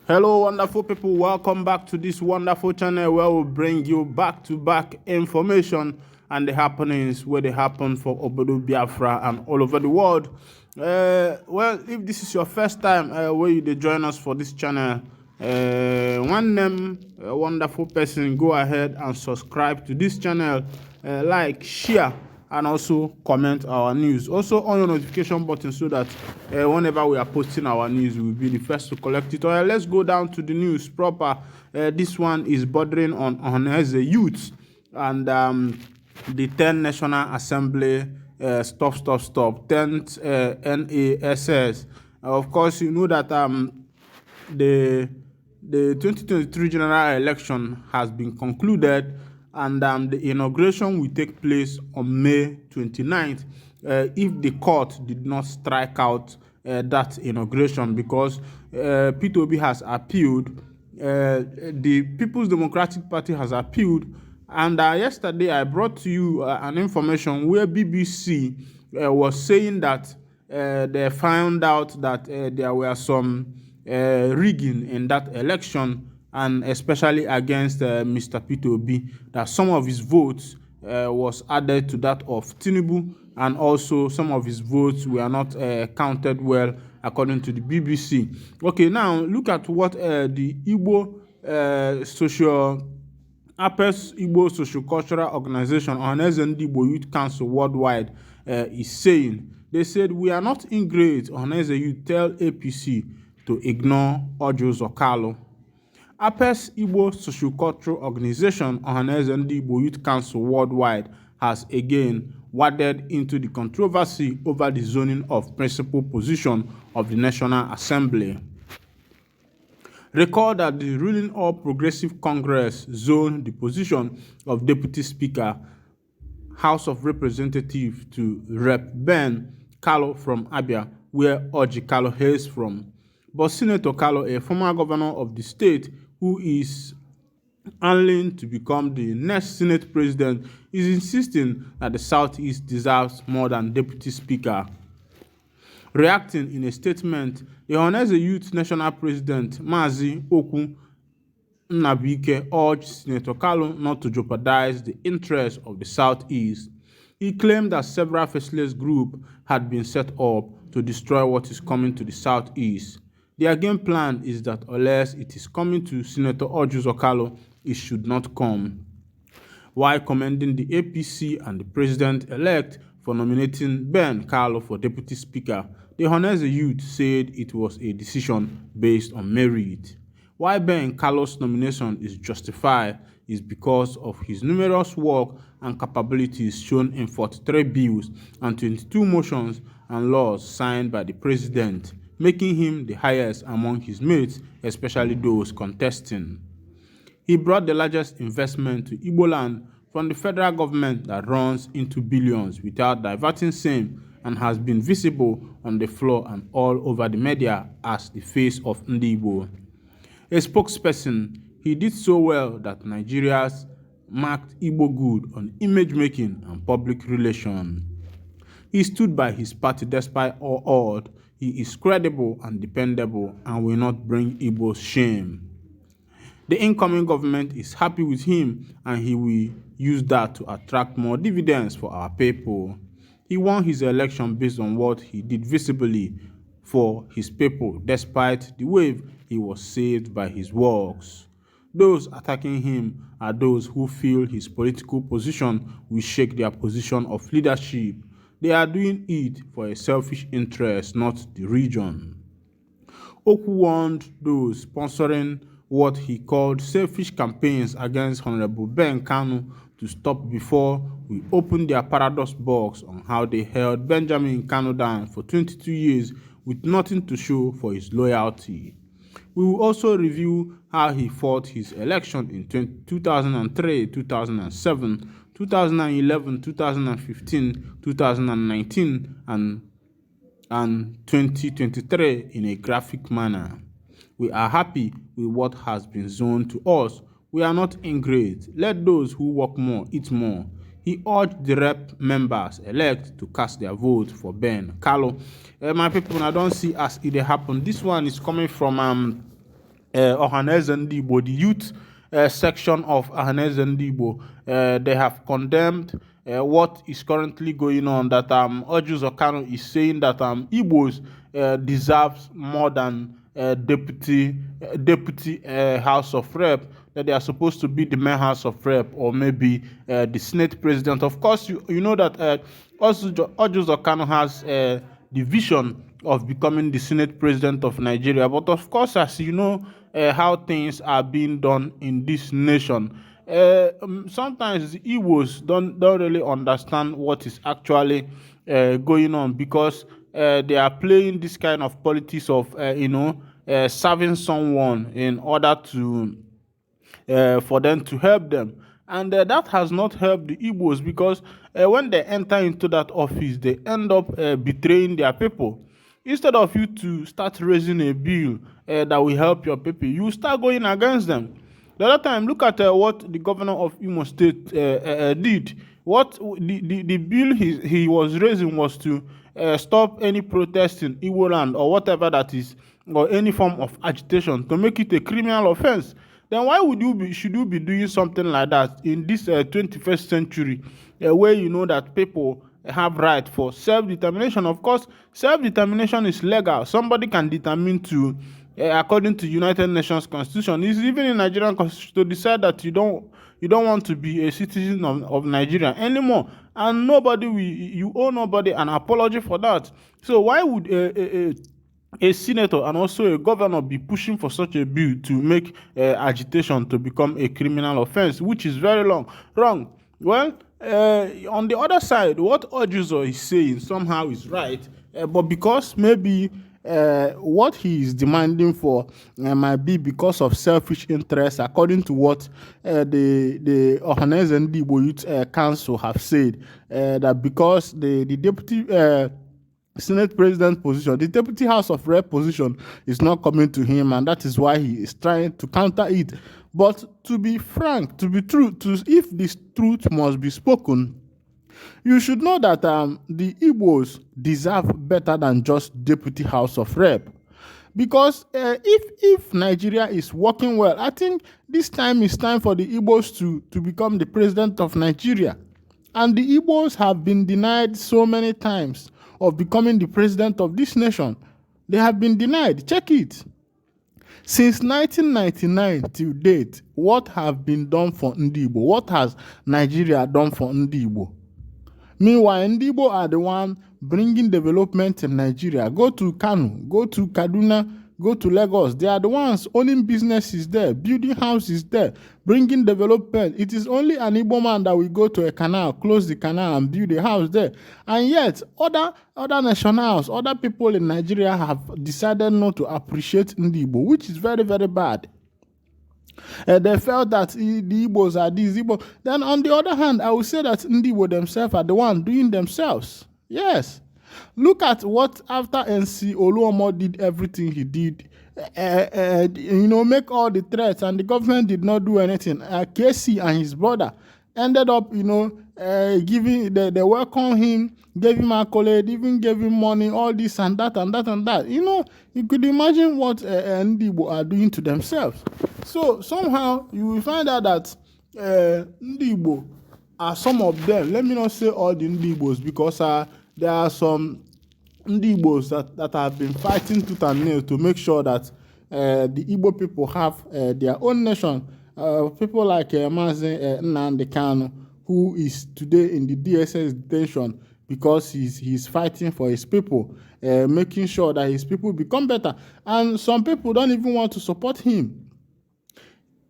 Hello, wonderful people. Welcome back to this wonderful channel where we bring you back-to-back information and the happenings where they happen for Obodo Biafra and all over the world. Well, if this is your first time where you join us for this channel, one name, a wonderful person, go ahead and subscribe to this channel, like, share, and also comment our news. Also on your notification button so that whenever we are posting our news, we will be the first to collect it. Let's go down to the news proper. This one is bordering on Ohaneze youth and the 10th National Assembly stop 10th NASS. Of course, you know that the 2023 general election has been concluded, and the inauguration will take place on May 29th if the court did not strike out that inauguration, because P2B has appealed, the People's Democratic Party has appealed, and yesterday I brought to you an information where BBC was saying that they found out that there were some rigging in that election, and especially against Mr. P2B, that some of his votes was added to that of TINUBU, and also some of his votes were not counted well according to the BBC. Okay, now look at what the Igbo Igbo Socio-Cultural Organization, Ohaneze Igbo Youth Council Worldwide, is saying. They said, "We are not ingrate." Ohaneze Youth tell APC to ignore Ojo Zokalo. APES Igbo Socio-Cultural Organization, Ohaneze Igbo Youth Council Worldwide, has again waded into the controversy over the zoning of principal position of the National Assembly. Recall that the ruling All Progressive Congress zoned the position of Deputy Speaker, House of Representatives, to Rep. Ben Kalo from Abia, where Oji Kalo hails from. But Senator Kalo, a former governor of the state who is angling to become the next Senate president, is insisting that the Southeast deserves more than Deputy Speaker. Reacting in a statement, the Ohaneze Youth National President, Mazi Oku Nnabike, urged Senator Kalo not to jeopardize the interests of the Southeast. He claimed that several faceless groups had been set up to destroy what is coming to the Southeast. Their game plan is that unless it is coming to Senator Ojo Zokalo, it should not come. While commending the APC and the president-elect for nominating Ben Kalo for Deputy Speaker, the Ohaneze Youth said it was a decision based on merit. Why Ben Kalo's nomination is justified is because of his numerous work and capabilities shown in 43 bills and 22 motions and laws signed by the president, making him the highest among his mates, especially those contesting. He brought the largest investment to Igbo land from the federal government that runs into billions without diverting same, and has been visible on the floor and all over the media as the face of Ndi Igbo. A spokesperson, he did so well that Nigerians marked Igbo good on image making and public relations. He stood by his party despite all odds. He is credible and dependable and will not bring Igbo's shame. The incoming government is happy with him, and he will use that to attract more dividends for our people. He won his election based on what he did visibly for his people, despite the wave he was saved by his works. Those attacking him are those who feel his political position will shake their position of leadership. They are doing it for a selfish interest, not the region. Oku warned those sponsoring what he called selfish campaigns against Honorable Ben Kanu to stop before we open their paradox box on how they held Benjamin Kanu down for 22 years with nothing to show for his loyalty. We will also review how he fought his election in 2003, 2007, 2011, 2015, 2019, and 2023 in a graphic manner. We are happy with what has been zoned to us. We are not ingrate. Let those who work more eat more. He urged the rep members elect to cast their vote for Ben Kalo. My people, I don't see as it happen. This one is coming from Ohaneze Igbo, the youth section of Ohaneze Igbo, they have condemned what is currently going on, that Ojus Okano is saying that Igbos deserves more than deputy House of Rep, that they are supposed to be the main House of Rep, or maybe the Senate President. Of course, you know that Ojus Okano has the vision of becoming the Senate President of Nigeria. But of course, as you know, how things are being done in this nation, sometimes the Igbos don't really understand what is actually going on, because they are playing this kind of politics of serving someone in order to for them to help them. And that has not helped the Igbos, because when they enter into that office, they end up betraying their people. Instead of you to start raising a bill that will help your people, you start going against them. The other time, look at what the governor of Imo State did. What the bill he was raising was to stop any protest in Igbo land, or whatever that is, or any form of agitation, to make it a criminal offense. Then why should you be doing something like that in this 21st century, where you know that people have right for self-determination? Of course, self-determination is legal. Somebody can determine to, according to United Nations Constitution, it's even in Nigerian Constitution, to decide that you don't want to be a citizen of Nigeria anymore, and you owe nobody an apology for that. So why would a senator and also a governor be pushing for such a bill to make agitation to become a criminal offense, which is very wrong? Well, on the other side, what Ojuzo is saying somehow is right, but because maybe what he is demanding for might be because of selfish interests, according to what the Ohaneze Igbo Youth Council have said, that because the deputy Senate President position, the Deputy House of Rep position is not coming to him, and that is why he is trying to counter it. But to be frank, to be true, if this truth must be spoken, you should know that the Igbos deserve better than just Deputy House of Rep. Because if Nigeria is working well, I think this time is time for the Igbos to become the president of Nigeria. And the Igbos have been denied so many times of becoming the president of this nation. They have been denied. Check it. Since 1999 till date, what have been done for Ndi Igbo? What has Nigeria done for Ndi Igbo? Meanwhile, Ndi Igbo are the one bringing development in Nigeria. Go to Kano, go to Kaduna, go to Lagos. They are the ones owning businesses there, building houses there, bringing development. It is only an Igbo man that will go to a canal, close the canal, and build a house there. And yet, other nationals, other people in Nigeria have decided not to appreciate Ndi Igbo, which is very, very bad. They felt that the Igbos are these Igbo. Then on the other hand, I would say that Ndi Igbo themselves are the one doing themselves. Yes. Look at what after NC Oluomo did everything he did, make all the threats, and the government did not do anything. KC and his brother ended up, giving, they welcomed him, gave him accolade, even gave him money, all this and that and that and that. You could imagine what Ndi Igbo are doing to themselves. So somehow you will find out that Ndi Igbo are some of them. Let me not say all the Ndi Igbos, because there are some Ndi Igbos that have been fighting tooth and nail to make sure that the Igbo people have their own nation. People like Mazi Nnamdi Kanu, who is today in the DSS detention because he's fighting for his people, making sure that his people become better. And some people don't even want to support him.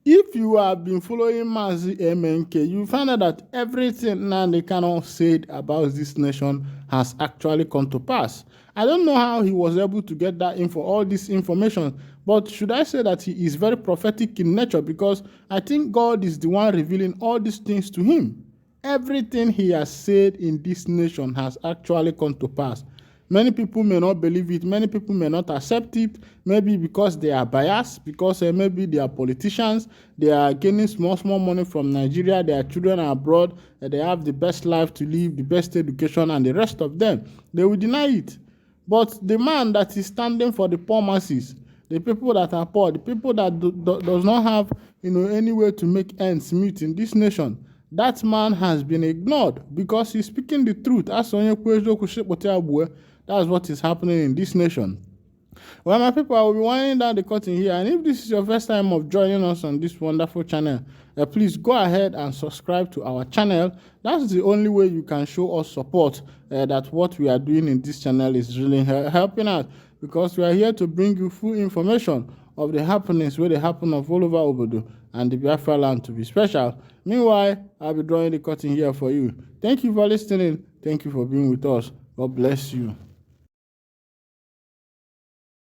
If you have been following Mazi MNK, you find out that everything Nnamdi Kanu said about this nation has actually come to pass. I don't know how he was able to get all this information, but should I say that he is very prophetic in nature, because I think God is the one revealing all these things to him. Everything he has said in this nation has actually come to pass. Many people may not believe it. Many people may not accept it. Maybe because they are biased, because maybe they are politicians. They are gaining small money from Nigeria. Their children are abroad. They have the best life to live, the best education, and the rest of them. They will deny it. But the man that is standing for the poor masses, the people that are poor, the people that does not have, any way to make ends meet in this nation. That man has been ignored because he's speaking the truth. That's what is happening in this nation. Well, my people, I will be winding down the curtain here. And if this is your first time of joining us on this wonderful channel, please go ahead and subscribe to our channel. That's the only way you can show us support that what we are doing in this channel is really helping us, because we are here to bring you full information of the happenings where they happen of all over Obodo and the Biafra land to be special. Meanwhile, I'll be drawing the curtain here for you. Thank you for listening. Thank you for being with us. God bless you.